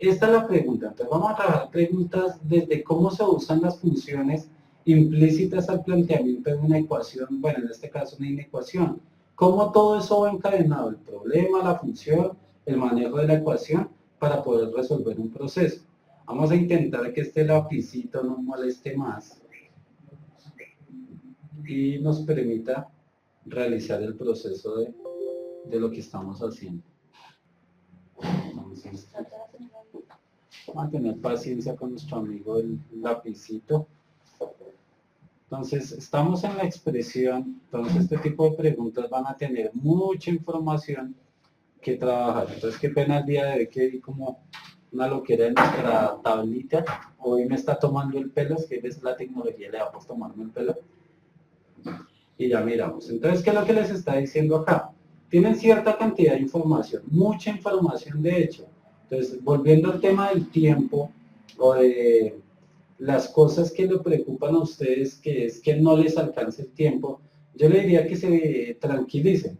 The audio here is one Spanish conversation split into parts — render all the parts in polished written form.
esta es la pregunta. Entonces vamos a trabajar preguntas desde cómo se usan las funciones implícitas al planteamiento de una ecuación, bueno, en este caso una inecuación. Cómo todo eso va encadenado, el problema, la función, el manejo de la ecuación, para poder resolver un proceso. Vamos a intentar que este lapicito no moleste más y nos permita realizar el proceso de lo que estamos haciendo. Entonces, vamos a tener paciencia con nuestro amigo el lapicito. Entonces, estamos en la expresión, entonces este tipo de preguntas van a tener mucha información que trabajar. Entonces, qué pena el día de hoy que vi como una loquera en nuestra tablita. Hoy me está tomando el pelo, es que ves la tecnología, le da por tomarme el pelo. Y ya miramos. Entonces, ¿qué es lo que les está diciendo acá? Tienen cierta cantidad de información, mucha información de hecho. Entonces, volviendo al tema del tiempo o de las cosas que le preocupan a ustedes, que es que no les alcance el tiempo, yo le diría que se tranquilicen,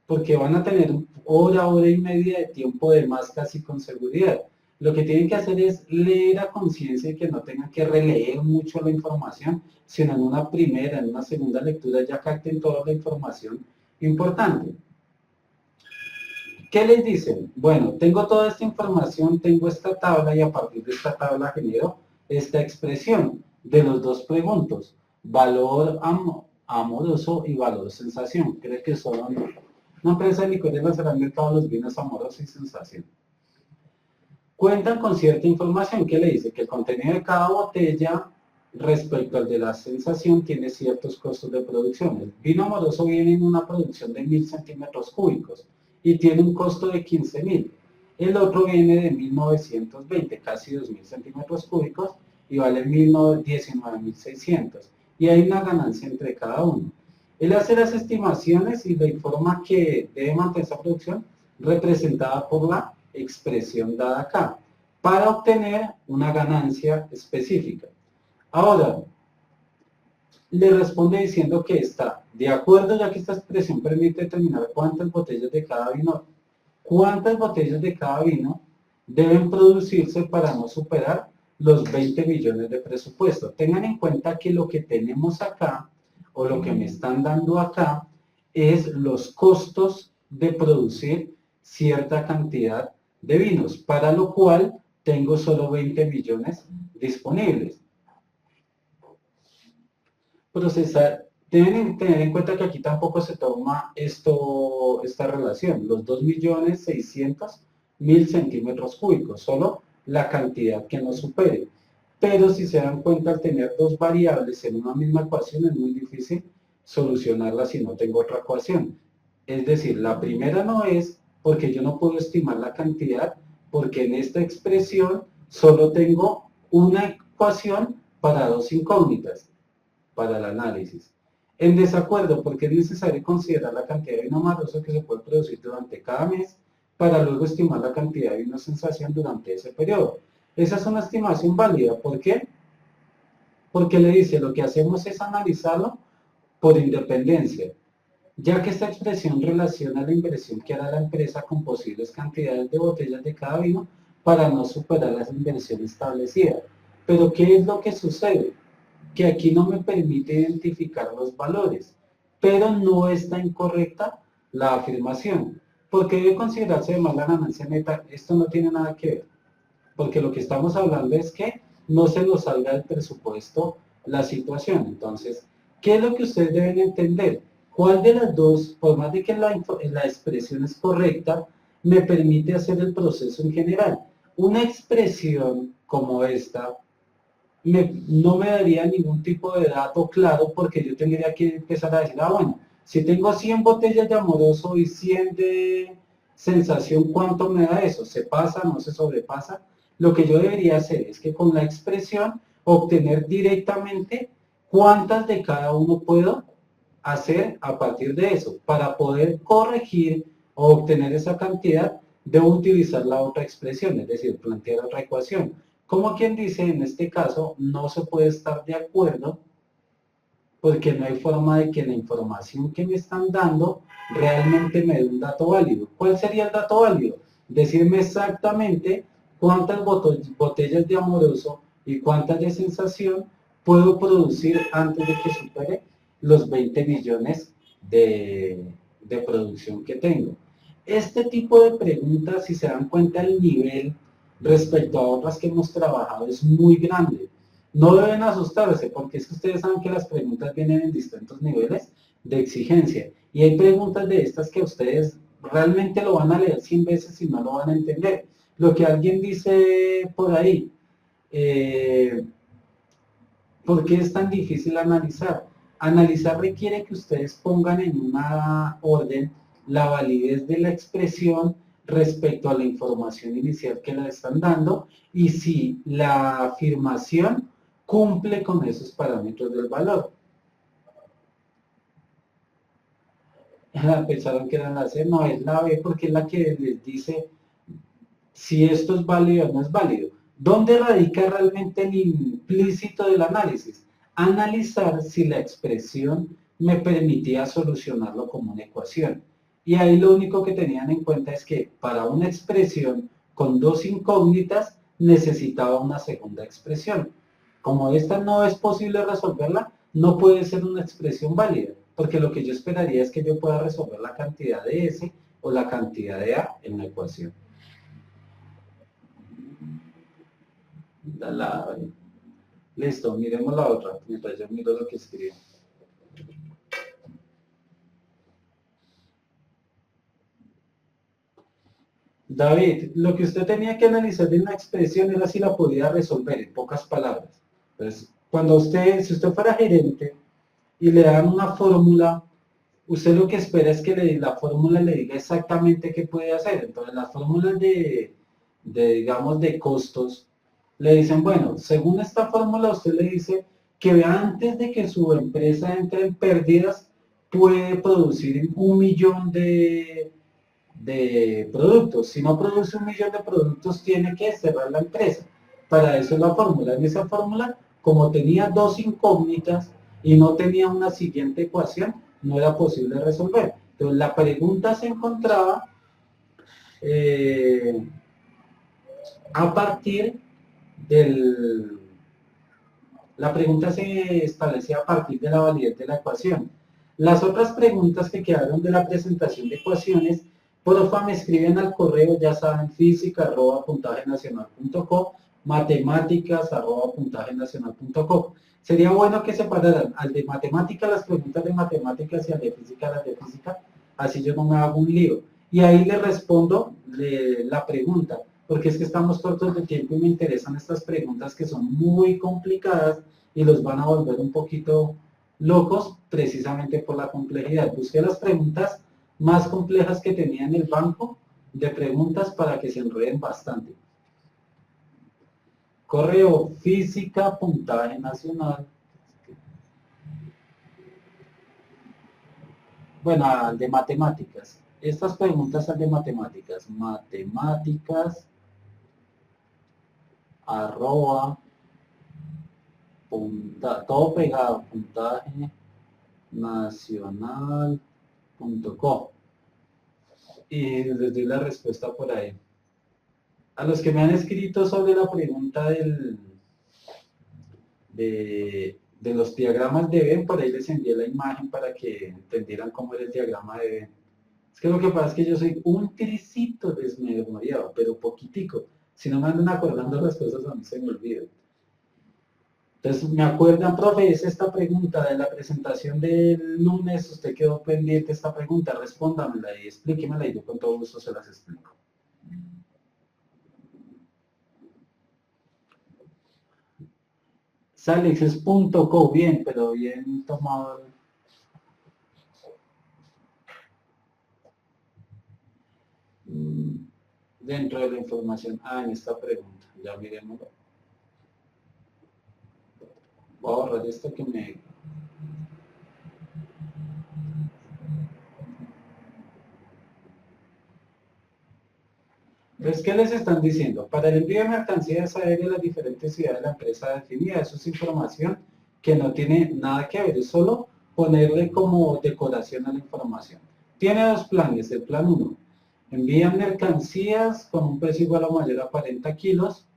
porque van a tener hora, hora y media de tiempo de más casi con seguridad. Lo que tienen que hacer es leer a conciencia y que no tengan que releer mucho la información, sino en una primera, en una segunda lectura ya capten toda la información importante. ¿Qué les dicen? Bueno, tengo toda esta información, tengo esta tabla y a partir de esta tabla genero esta expresión de los dos preguntos, valor amoroso y valor sensación. Creo que son una empresa de licores nacional de todos los vinos amorosos y sensación. Cuentan con cierta información que le dice que el contenido de cada botella respecto al de la sensación tiene ciertos costos de producción. El vino amoroso viene en una producción de 1000 centímetros cúbicos y tiene un costo de 15.000. El otro viene de 1920, casi 2000 centímetros cúbicos y vale 19.600. Y hay una ganancia entre cada uno. Él hace las estimaciones y le informa que debe mantener esa producción representada por la expresión dada acá, para obtener una ganancia específica. Ahora, le responde diciendo que está de acuerdo, ya que esta expresión permite determinar cuántas botellas de cada vino deben producirse para no superar los 20 millones de presupuesto. Tengan en cuenta que lo que tenemos acá, o lo que me están dando acá, es los costos de producir cierta cantidad de vinos, para lo cual tengo solo 20 millones disponibles. Procesar, deben tener en cuenta que aquí tampoco se toma esta relación, los 2.600.000 centímetros cúbicos, solo la cantidad que no supere. Pero si se dan cuenta, al tener dos variables en una misma ecuación es muy difícil solucionarla si no tengo otra ecuación. Es decir, la primera no es porque yo no puedo estimar la cantidad, porque en esta expresión solo tengo una ecuación para dos incógnitas para el análisis. En desacuerdo, porque es necesario considerar la cantidad de vino amoroso que se puede producir durante cada mes para luego estimar la cantidad de vino sensación durante ese periodo. Esa es una estimación válida. ¿Por qué? Porque le dice, lo que hacemos es analizarlo por independencia, ya que esta expresión relaciona la inversión que hará la empresa con posibles cantidades de botellas de cada vino para no superar las inversiones establecidas. Pero ¿qué es lo que sucede? Que aquí no me permite identificar los valores, pero no está incorrecta la afirmación, porque debe considerarse además la ganancia neta. Esto no tiene nada que ver, porque lo que estamos hablando es que no se nos salga del presupuesto la situación. Entonces, ¿qué es lo que ustedes deben entender? ¿Cuál de las dos, por más de que la expresión es correcta, me permite hacer el proceso en general? Una expresión como esta no me daría ningún tipo de dato claro, porque yo tendría que empezar a decir, bueno, si tengo 100 botellas de amoroso y 100 de sensación, ¿cuánto me da eso? ¿Se pasa? ¿No se sobrepasa? Lo que yo debería hacer es que con la expresión obtener directamente cuántas de cada uno puedo hacer a partir de eso. Para poder corregir o obtener esa cantidad, debo utilizar la otra expresión, es decir, plantear otra ecuación. Como quien dice, en este caso, no se puede estar de acuerdo porque no hay forma de que la información que me están dando realmente me dé un dato válido. ¿Cuál sería el dato válido? Decirme exactamente cuántas botellas de Amoroso y cuántas de Sensación puedo producir antes de que supere los 20 millones de producción que tengo. Este tipo de preguntas, si se dan cuenta, el nivel respecto a otras que hemos trabajado es muy grande. No deben asustarse, porque es que ustedes saben que las preguntas vienen en distintos niveles de exigencia. Y hay preguntas de estas que ustedes realmente lo van a leer 100 veces y no lo van a entender. Lo que alguien dice por ahí, ¿por qué es tan difícil analizar? Analizar requiere que ustedes pongan en una orden la validez de la expresión respecto a la información inicial que le están dando y si la afirmación cumple con esos parámetros del valor. Pensaron que era la C, no, es la B porque es la que les dice si esto es válido o no es válido. ¿Dónde radica realmente el implícito del análisis? Analizar si la expresión me permitía solucionarlo como una ecuación. Y ahí lo único que tenían en cuenta es que para una expresión con dos incógnitas necesitaba una segunda expresión. Como esta no es posible resolverla, no puede ser una expresión válida, porque lo que yo esperaría es que yo pueda resolver la cantidad de S o la cantidad de A en la ecuación. Listo, miremos la otra, mientras yo miro lo que escribo. David, lo que usted tenía que analizar de una expresión era si la podía resolver, en pocas palabras. Entonces, si usted fuera gerente y le dan una fórmula, usted lo que espera es que la fórmula le diga exactamente qué puede hacer. Entonces, las fórmulas digamos, de costos, le dicen, bueno, según esta fórmula, usted le dice que antes de que su empresa entre en pérdidas, puede producir 1.000.000 de productos. Si no produce 1.000.000 de productos, tiene que cerrar la empresa. Para eso es la fórmula. En esa fórmula, como tenía dos incógnitas y no tenía una siguiente ecuación, no era posible resolver. Entonces, la pregunta se encontraba a partir del... La pregunta se establecía a partir de la validez de la ecuación. Las otras preguntas que quedaron de la presentación de ecuaciones, porfa me escriben al correo, ya saben, física@puntajenacional.com, matemáticas@puntajenacional.com. Sería bueno que separaran al de matemáticas las preguntas de matemáticas y al de física las de física, así yo no me hago un lío. Y ahí le respondo la pregunta, porque es que estamos cortos de tiempo y me interesan estas preguntas que son muy complicadas y los van a volver un poquito locos precisamente por la complejidad. Busqué las preguntas más complejas que tenía en el banco de preguntas para que se enreden bastante. Correo física, puntaje nacional. Bueno, al de matemáticas. Estas preguntas al de matemáticas. Matemáticas, arroba, todo pegado, puntaje nacional.com. Y les doy la respuesta por ahí. A los que me han escrito sobre la pregunta de los diagramas de Venn, por ahí les envié la imagen para que entendieran cómo era el diagrama de Venn. Es que lo que pasa es que yo soy un tricito desmemoriado, pero poquitico. Si no me andan acordando las cosas, a mí se me olvidan. Entonces, ¿me acuerdan, profe? Es esta pregunta de la presentación del lunes. Usted quedó pendiente esta pregunta. Respóndamela y explíquemela y yo con todo gusto se las explico. Salix es .co, bien, pero bien tomado. Dentro de la información. En esta pregunta. Ya miremos. Voy a borrar esto que me... Entonces, ¿qué les están diciendo? Para el envío de mercancías aéreas a las diferentes ciudades de la empresa definida, eso es información que no tiene nada que ver, es solo ponerle como decoración a la información. Tiene dos planes, el plan 1. Envían mercancías con un precio igual o mayor a 40 kilos.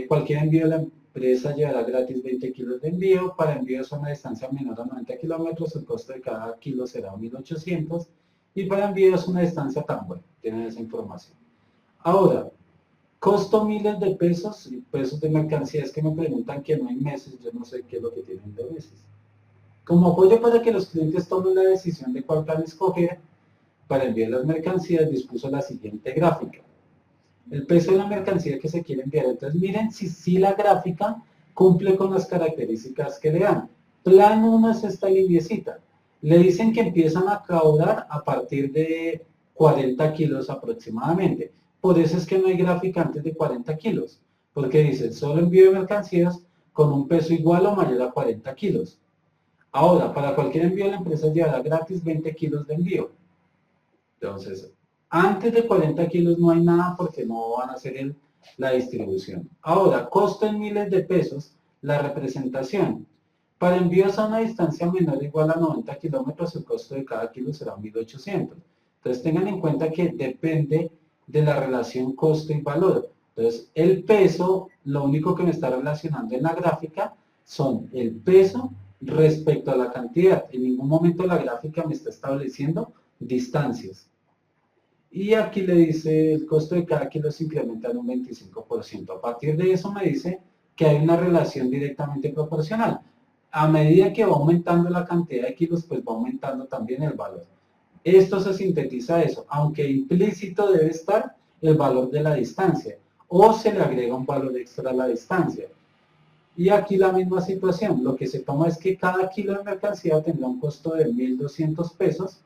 Cualquier envío de la empresa llevará gratis 20 kilos de envío. Para envíos a una distancia menor a 90 kilómetros, el costo de cada kilo será 1.800. Y para envíos a una distancia tan buena, tienen esa información. Ahora, costo miles de pesos, y pesos de mercancías que me preguntan que no hay meses, yo no sé qué es lo que tienen de meses. Como apoyo para que los clientes tomen la decisión de cuál plan escoger, para enviar las mercancías dispuso la siguiente gráfica. El peso de la mercancía que se quiere enviar. Entonces miren si la gráfica cumple con las características que le dan. Plan 1 es esta lineecita. Le dicen que empiezan a cobrar a partir de 40 kilos aproximadamente. Por eso es que no hay gráfica antes de 40 kilos. Porque dice, solo envío de mercancías con un peso igual o mayor a 40 kilos. Ahora, para cualquier envío la empresa llevará gratis 20 kilos de envío. Entonces, antes de 40 kilos no hay nada porque no van a hacer la distribución. Ahora, costo en miles de pesos, la representación. Para envíos a una distancia menor o igual a 90 kilómetros, el costo de cada kilo será 1.800. Entonces, tengan en cuenta que depende de la relación costo y valor. Entonces, el peso, lo único que me está relacionando en la gráfica son el peso respecto a la cantidad. En ningún momento la gráfica me está estableciendo distancias. Y aquí le dice el costo de cada kilo se incrementa en un 25%. A partir de eso me dice que hay una relación directamente proporcional. A medida que va aumentando la cantidad de kilos, pues va aumentando también el valor. Esto se sintetiza eso, aunque implícito debe estar el valor de la distancia, o se le agrega un valor extra a la distancia. Y aquí la misma situación, lo que se toma es que cada kilo de mercancía tendrá un costo de 1.200 pesos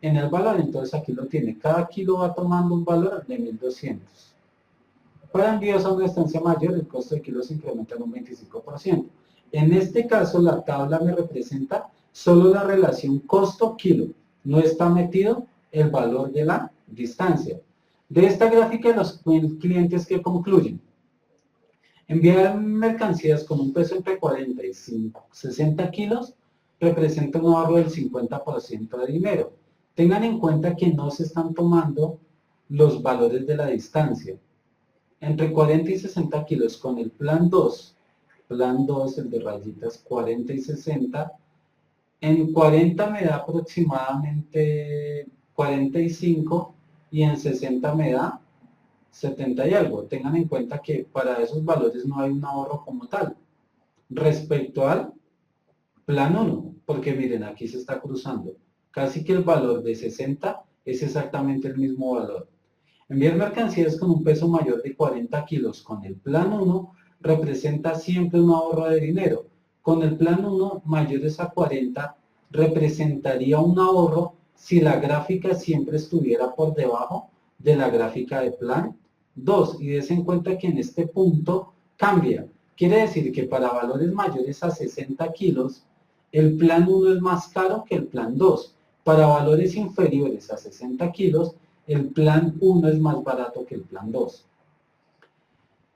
en el valor, entonces aquí lo tiene, cada kilo va tomando un valor de 1.200. Para envíos a una distancia mayor, el costo de kilo se incrementa en un 25%. En este caso, la tabla me representa solo la relación costo-kilo, no está metido el valor de la distancia. De esta gráfica, los clientes que concluyen, enviar mercancías con un peso entre 40 y 60 kilos representa un ahorro del 50% de dinero. Tengan en cuenta que no se están tomando los valores de la distancia. Entre 40 y 60 kilos con el plan 2, el de rayitas 40 y 60, en 40 me da aproximadamente 45 y en 60 me da 70 y algo. Tengan en cuenta que para esos valores no hay un ahorro como tal. Respecto al plan 1, porque miren, aquí se está cruzando. Casi que el valor de 60 es exactamente el mismo valor. Enviar mercancías con un peso mayor de 40 kilos con el plan 1 representa siempre un ahorro de dinero. Con el plan 1 mayores a 40 representaría un ahorro si la gráfica siempre estuviera por debajo de la gráfica de plan 2. Y des en cuenta que en este punto cambia. Quiere decir que para valores mayores a 60 kilos, el plan 1 es más caro que el plan 2. Para valores inferiores a 60 kilos, el plan 1 es más barato que el plan 2.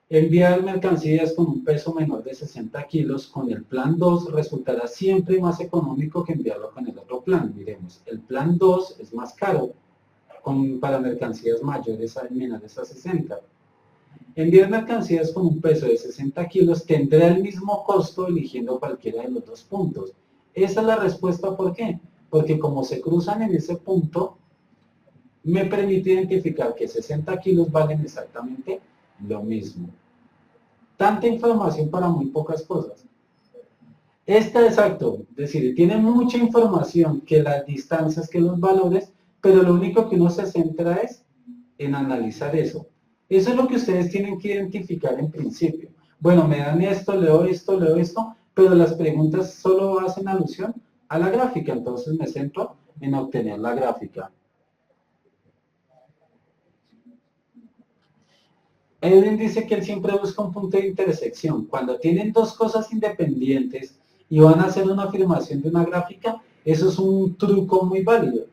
Enviar mercancías con un peso menor de 60 kilos con el plan 2 resultará siempre más económico que enviarlo con el otro plan. Miremos, el plan 2 es más caro para mercancías mayores a menores a 60. Enviar mercancías con un peso de 60 kilos tendrá el mismo costo eligiendo cualquiera de los dos puntos. Esa es la respuesta, ¿por qué? Porque como se cruzan en ese punto, me permite identificar que 60 kilos valen exactamente lo mismo. Tanta información para muy pocas cosas. Esta exacto, es decir, tiene mucha información que las distancias, que los valores, pero lo único que uno se centra es en analizar eso. Eso es lo que ustedes tienen que identificar en principio. Bueno, me dan esto, leo esto, pero las preguntas solo hacen alusión a la gráfica, entonces me centro en obtener la gráfica. Edwin dice que él siempre busca un punto de intersección. Cuando tienen dos cosas independientes y van a hacer una afirmación de una gráfica, eso es un truco muy válido.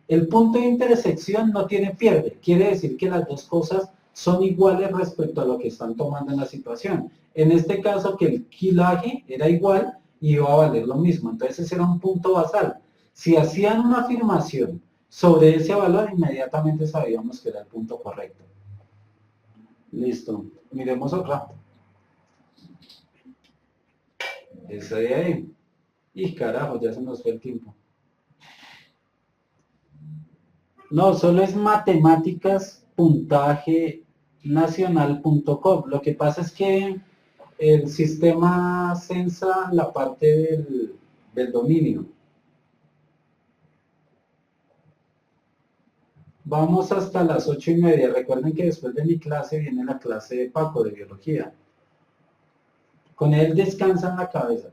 El punto de intersección no tiene pierde, quiere decir que las dos cosas son iguales respecto a lo que están tomando en la situación. En este caso que el kilaje era igual y iba a valer lo mismo, entonces ese era un punto basal. Si hacían una afirmación Sobre ese valor inmediatamente sabíamos que era el punto correcto. Listo, miremos otra. Esa de ahí. Y carajo, ya se nos fue el tiempo. No, solo es matemáticas puntaje nacional.com. Lo que pasa es que el sistema censa la parte del dominio. Vamos hasta las 8:30. Recuerden que después de mi clase viene la clase de Paco de biología. Con él descansan la cabeza.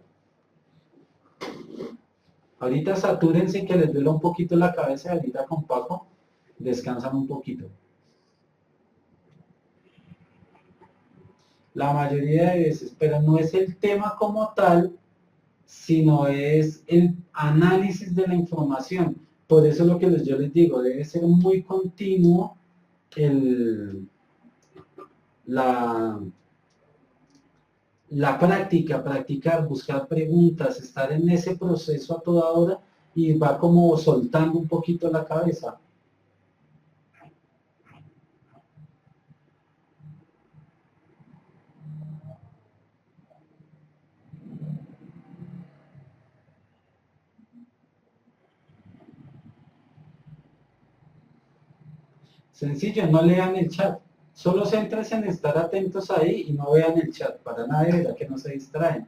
Ahorita satúrense que les duela un poquito la cabeza, ahorita con Paco descansan un poquito. La mayoría de veces, pero no es el tema como tal, sino es el análisis de la información. Por eso lo que yo les digo, debe ser muy continuo la, la práctica, practicar, buscar preguntas, estar en ese proceso a toda hora y va como soltando un poquito la cabeza. Sencillo, no lean el chat. Solo céntrense en estar atentos ahí y no vean el chat. Para nada, de verdad que no se distraen.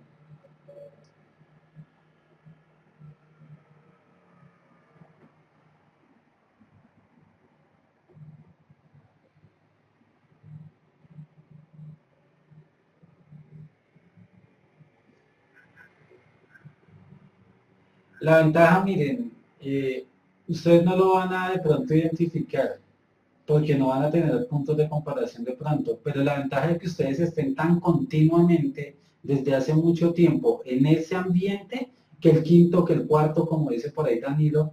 La ventaja, miren, ustedes no lo van a de pronto identificar porque no van a tener puntos de comparación de pronto, pero la ventaja de que ustedes estén tan continuamente desde hace mucho tiempo en ese ambiente, que el quinto, que el cuarto, como dice por ahí Danilo,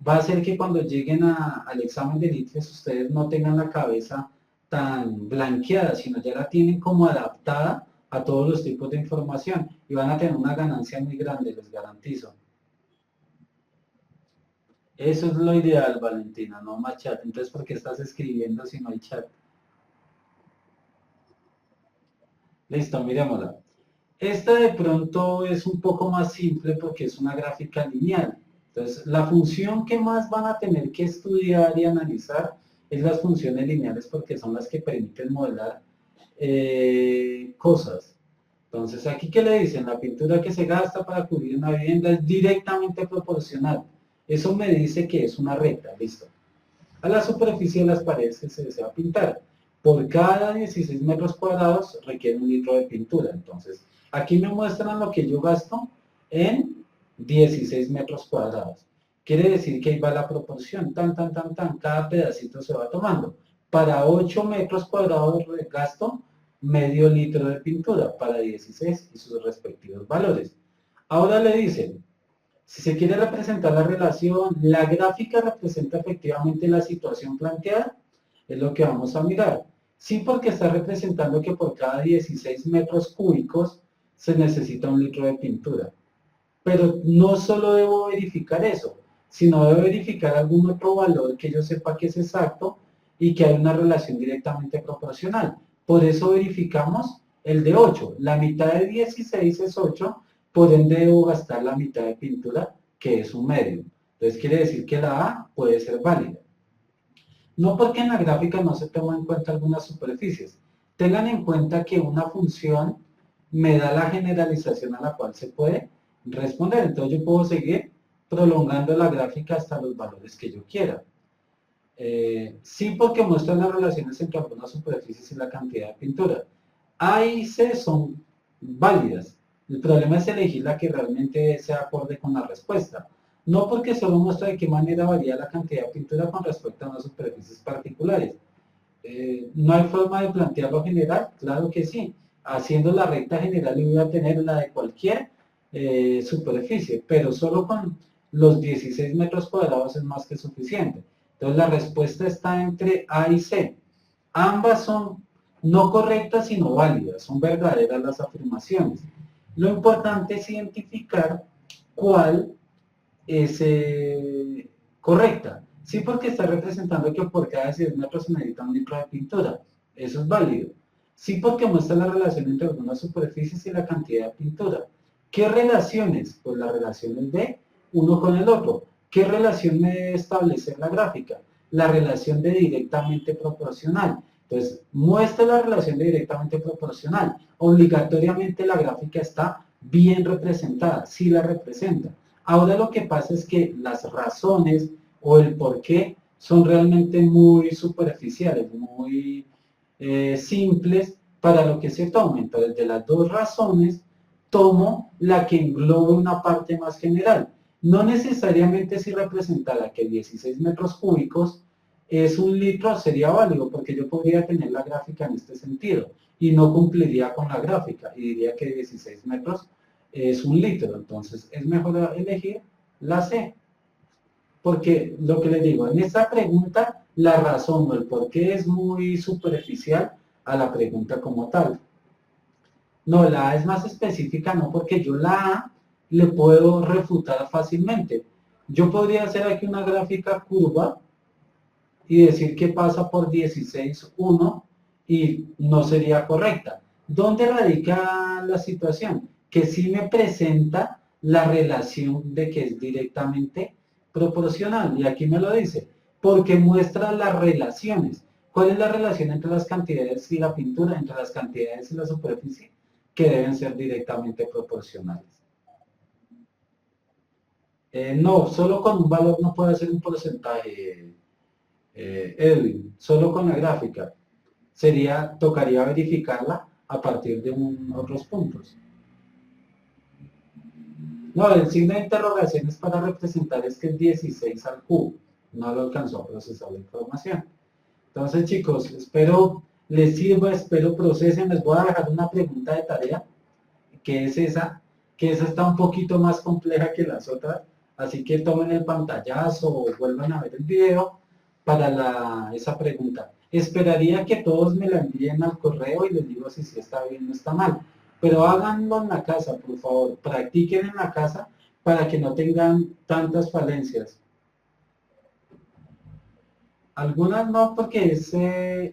va a hacer que cuando lleguen al examen de ITFES ustedes no tengan la cabeza tan blanqueada, sino ya la tienen como adaptada a todos los tipos de información y van a tener una ganancia muy grande, les garantizo. Eso es lo ideal, Valentina, no más chat. Entonces, ¿por qué estás escribiendo si no hay chat? Listo, miremosla. Esta de pronto es un poco más simple porque es una gráfica lineal. Entonces, la función que más van a tener que estudiar y analizar es las funciones lineales porque son las que permiten modelar cosas. Entonces, aquí que le dicen, la pintura que se gasta para cubrir una vivienda es directamente proporcional. Eso me dice que es una recta, listo. A la superficie de las paredes que se desea pintar. Por cada 16 metros cuadrados requiere 1 litro de pintura. Entonces, aquí me muestran lo que yo gasto en 16 metros cuadrados. Quiere decir que ahí va la proporción, cada pedacito se va tomando. Para 8 metros cuadrados gasto medio litro de pintura, para 16 y sus respectivos valores. Ahora le dicen, si se quiere representar la relación, la gráfica representa efectivamente la situación planteada, es lo que vamos a mirar. Sí, porque está representando que por cada 16 metros cúbicos se necesita 1 litro de pintura. Pero no solo debo verificar eso, sino debo verificar algún otro valor que yo sepa que es exacto y que hay una relación directamente proporcional. Por eso verificamos el de 8. La mitad de 16 es 8, por ende debo gastar la mitad de pintura, que es un medio. Entonces quiere decir que la A puede ser válida. No porque en la gráfica no se toman en cuenta algunas superficies. Tengan en cuenta que una función me da la generalización a la cual se puede responder. Entonces yo puedo seguir prolongando la gráfica hasta los valores que yo quiera. Sí, porque muestran las relaciones entre algunas superficies y la cantidad de pintura. A y C son válidas. El problema es elegir la que realmente sea acorde con la respuesta. No porque solo muestra de qué manera varía la cantidad de pintura con respecto a unas superficies particulares. ¿No hay forma de plantearlo general? Claro que sí. Haciendo la recta general yo voy a tener la de cualquier superficie, pero solo con los 16 metros cuadrados es más que suficiente. Entonces la respuesta está entre A y C. Ambas son no correctas sino válidas, son verdaderas las afirmaciones. Lo importante es identificar cuál es correcta. Sí, porque está representando que por cada 10 metros se necesita un litro de pintura. Eso es válido. Sí, porque muestra la relación entre algunas superficies y la cantidad de pintura. ¿Qué relaciones? Pues las relaciones de uno con el otro. ¿Qué relación me debe establecer la gráfica? La relación de directamente proporcional. Entonces, muestra la relación de directamente proporcional. Obligatoriamente la gráfica está bien representada, sí la representa. Ahora lo que pasa es que las razones o el por qué son realmente muy superficiales, muy simples para lo que se toma. Entonces, de las dos razones, tomo la que englobe una parte más general. No necesariamente si representara que 16 metros cúbicos es un litro sería válido, porque yo podría tener la gráfica en este sentido y no cumpliría con la gráfica y diría que 16 metros es un litro. Entonces, es mejor elegir la C. Porque lo que le digo, en esta pregunta la razón o el por qué es muy superficial a la pregunta como tal. No, la A es más específica, no, porque yo la A le puedo refutar fácilmente. Yo podría hacer aquí una gráfica curva y decir que pasa por 16,1 y no sería correcta. ¿Dónde radica la situación? Que sí me presenta la relación de que es directamente proporcional, y aquí me lo dice, porque muestra las relaciones. ¿Cuál es la relación entre las cantidades y la pintura, entre las cantidades y la superficie? Que deben ser directamente proporcionales. No, solo con un valor no puede ser un porcentaje, Edwin, solo con la gráfica. Tocaría verificarla a partir de otros puntos. No, el signo de interrogación es para representar es que es 16 al cubo. No lo alcanzó a procesar la información. Entonces, chicos, espero les sirva, espero procesen. Les voy a dejar una pregunta de tarea, que es esa, que esa está un poquito más compleja que las otras. Así que tomen el pantallazo o vuelvan a ver el video para esa pregunta. Esperaría que todos me la envíen al correo y les digo si está bien o está mal. Pero háganlo en la casa, por favor. Practiquen en la casa para que no tengan tantas falencias. Algunas no, porque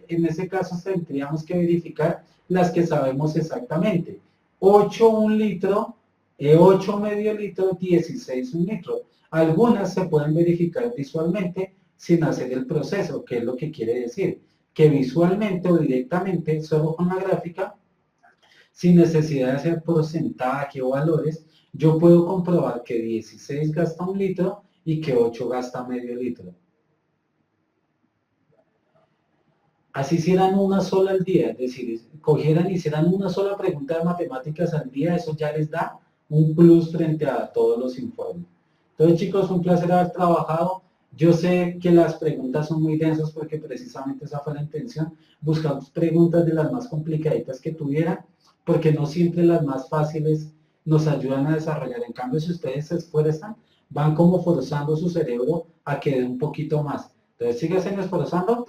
en ese caso tendríamos que verificar las que sabemos exactamente. 8 un litro, 8 medio litro, 16 un litro. Algunas se pueden verificar visualmente sin hacer el proceso, que es lo que quiere decir, que visualmente o directamente, solo con la gráfica, sin necesidad de hacer porcentaje o valores, yo puedo comprobar que 16 gasta un litro y que 8 gasta medio litro. Así hicieran una sola al día, es decir, cogieran y hicieran una sola pregunta de matemáticas al día, eso ya les da un plus frente a todos los informes. Entonces, chicos, un placer haber trabajado. Yo sé que las preguntas son muy densas porque precisamente esa fue la intención, buscar preguntas de las más complicaditas que tuvieran, porque no siempre las más fáciles nos ayudan a desarrollar. En cambio, si ustedes se esfuerzan, van como forzando su cerebro a que dé un poquito más. Entonces, síganse esforzando